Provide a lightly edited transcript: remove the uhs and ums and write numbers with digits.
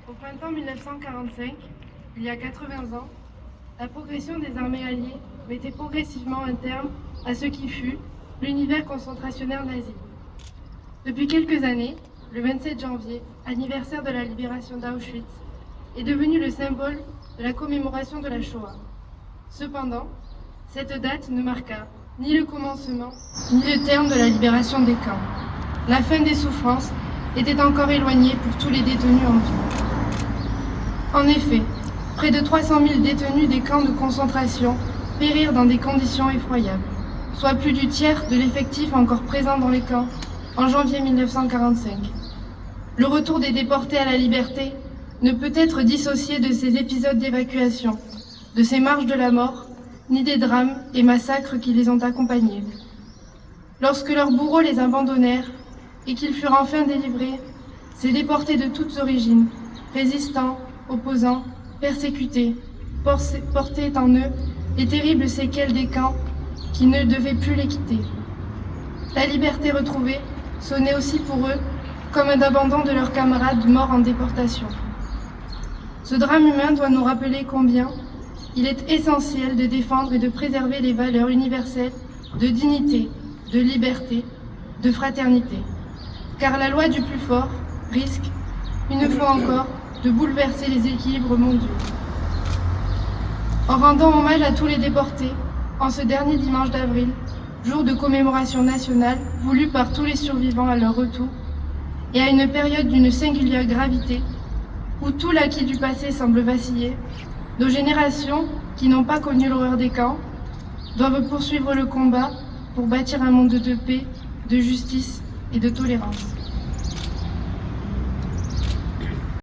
Au printemps 1945, il y a 80 ans, la progression des armées alliées mettait progressivement un terme à ce qui fut l'univers concentrationnaire nazi. Depuis quelques années, le 27 janvier, anniversaire de la libération d'Auschwitz, est devenu le symbole de la commémoration de la Shoah. Cependant, cette date ne marqua ni le commencement, ni le terme de la libération des camps. La fin des souffrances était encore éloignée pour tous les détenus en vie. En effet, près de 300 000 détenus des camps de concentration périrent dans des conditions effroyables, soit plus du tiers de l'effectif encore présent dans les camps en janvier 1945. Le retour des déportés à la liberté ne peut être dissocié de ces épisodes d'évacuation, de ces marches de la mort, ni des drames et massacres qui les ont accompagnés. Lorsque leurs bourreaux les abandonnèrent et qu'ils furent enfin délivrés, ces déportés de toutes origines, résistants, opposants, persécutés, portaient en eux les terribles séquelles des camps qui ne devaient plus les quitter. La liberté retrouvée sonnait aussi pour eux comme un abandon de leurs camarades morts en déportation. Ce drame humain doit nous rappeler combien il est essentiel de défendre et de préserver les valeurs universelles de dignité, de liberté, de fraternité. Car la loi du plus fort risque, une fois encore, de bouleverser les équilibres mondiaux. En rendant hommage à tous les déportés, en ce dernier dimanche d'avril, jour de commémoration nationale voulu par tous les survivants à leur retour, et à une période d'une singulière gravité, où tout l'acquis du passé semble vaciller, nos générations, qui n'ont pas connu l'horreur des camps, doivent poursuivre le combat pour bâtir un monde de paix, de justice et de tolérance.